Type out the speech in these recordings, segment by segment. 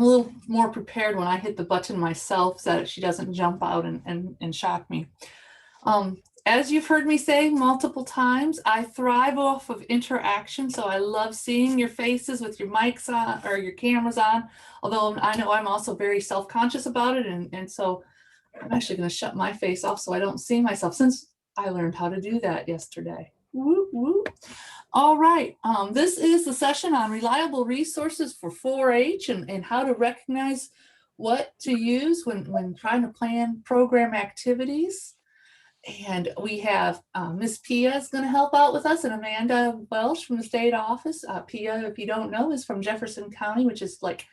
I'm a little more prepared when I hit the button myself so that she doesn't jump out and shock me. As you've heard me say multiple times, I thrive off of interaction. So I love seeing your faces with your mics on or your cameras on, although I know I'm also very self-conscious about it. And so I'm actually going to shut my face off so I don't see myself, since I learned how to do that yesterday. Woo, woo. All right. This is the session on reliable resources for 4-H and how to recognize what to use when trying to plan program activities. And we have Miss Pia is going to help out with us, and Amanda Welsh from the state office. Pia, if you don't know, is from Jefferson County, which is like,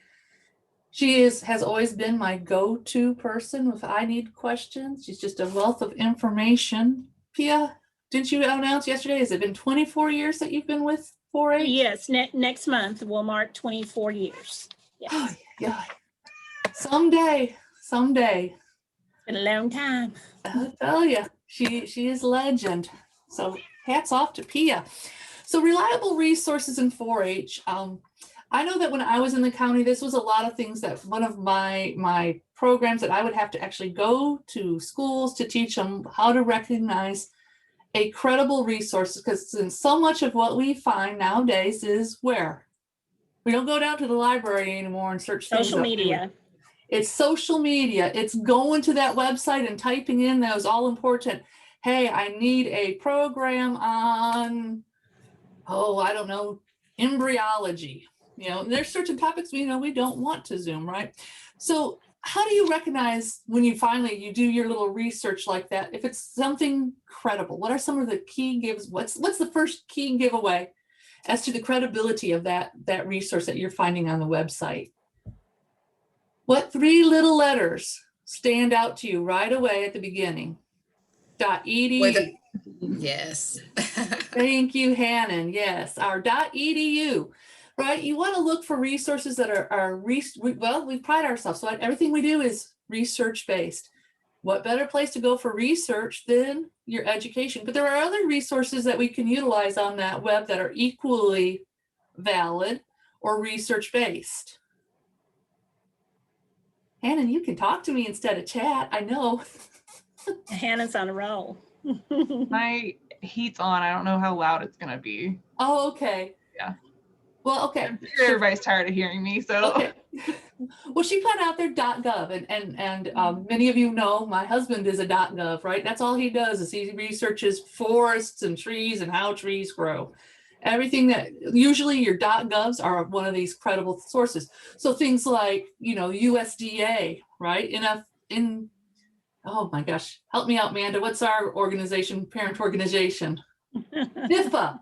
has always been my go-to person if I need questions. She's just a wealth of information. Pia, didn't you announce yesterday? Has it been 24 years that you've been with 4-H? Yes, next month will mark 24 years. Yes. Oh, yeah. Someday. It's been a long time. I'll tell you, she is legend. So hats off to Pia. So reliable resources in 4-H. I know that when I was in the county, this was a lot of things that one of my programs that I would have to actually go to schools to teach them how to recognize a credible resource, because so much of what we find nowadays is where we don't go down to the library anymore and search social media. It's social media. It's going to that website and typing in those all important, hey, I need a program on, I don't know, embryology. There's certain topics we don't want to Zoom, right? So how do you recognize when you do your little research like that, if it's something credible? What are some of the key gives? What's the first key giveaway as to the credibility of that resource that you're finding on the website? What 3 little letters stand out to you right away at the beginning? .edu. Yes. Thank you, Hannon. Yes, our .edu. Right, you want to look for resources that are we pride ourselves. So everything we do is research-based. What better place to go for research than your education? But there are other resources that we can utilize on that web that are equally valid or research-based. Hannon, you can talk to me instead of chat. I know. Hannah's on a roll. My heat's on. I don't know how loud it's going to be. Oh, okay. Yeah. Well, okay. I'm sure everybody's tired of hearing me, so. Okay. Well, she put out there .gov, and many of you know my husband is a .gov, right? That's all he does is he researches forests and trees and how trees grow. Everything that usually your .govs are one of these credible sources. So things like, USDA, right? Oh my gosh, help me out, Amanda. What's our organization, parent organization? NIFA,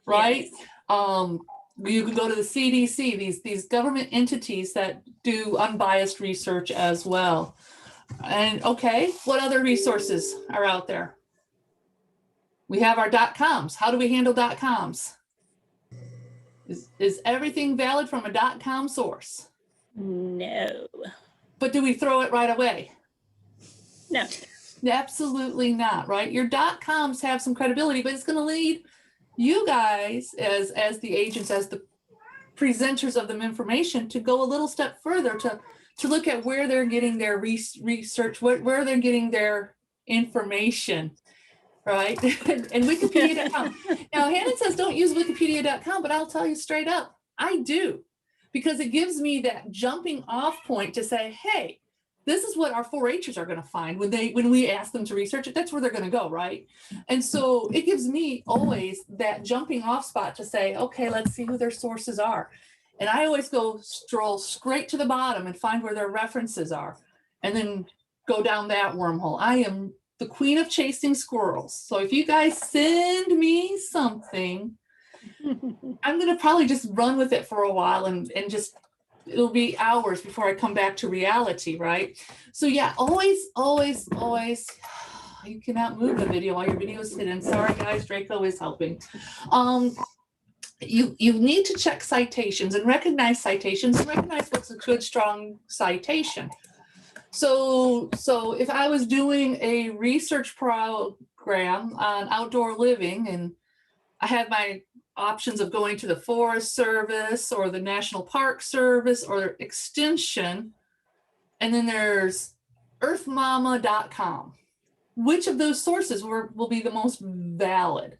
right? Yes. You can go to the CDC, these government entities that do unbiased research as well. And okay, what other resources are out there? We have our .coms. How do we handle .coms? Is everything valid from a .com source? No. But do we throw it right away? No. Absolutely not, right? Your .coms have some credibility, but it's going to lead you guys as the agents, as the presenters of the information, to go a little step further to look at where they're getting their research, where they're getting their information, right? And Wikipedia.com. Now, Hannon says don't use Wikipedia.com, but I'll tell you straight up, I do, because it gives me that jumping off point to say, hey, this is what our 4-Hers are going to find when we ask them to research it. That's where they're going to go, right? And so it gives me always that jumping off spot to say, okay, let's see who their sources are. And I always stroll straight to the bottom and find where their references are, and then go down that wormhole. I am the queen of chasing squirrels. So if you guys send me something, I'm going to probably just run with it for a while and just, it'll be hours before I come back to reality, right? So yeah, always, you cannot move the video while your video is hidden. Sorry guys, Draco is helping. You need to check citations and recognize citations and recognize what's a good, strong citation. So if I was doing a research program on outdoor living and I had my options of going to the Forest Service or the National Park Service or Extension. And then there's earthmama.com. Which of those sources will be the most valid?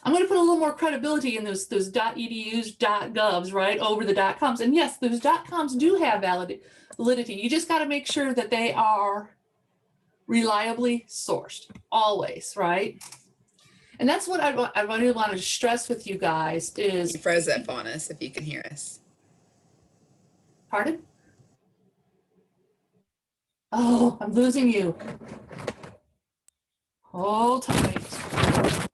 I'm going to put a little more credibility in those .edus, .govs, right, over the .coms. And yes, those .coms do have validity. You just got to make sure that they are reliably sourced, always, right? And that's what I really wanted to stress with you guys is. You froze up on us if you can hear us. Pardon? Oh, I'm losing you. Hold tight.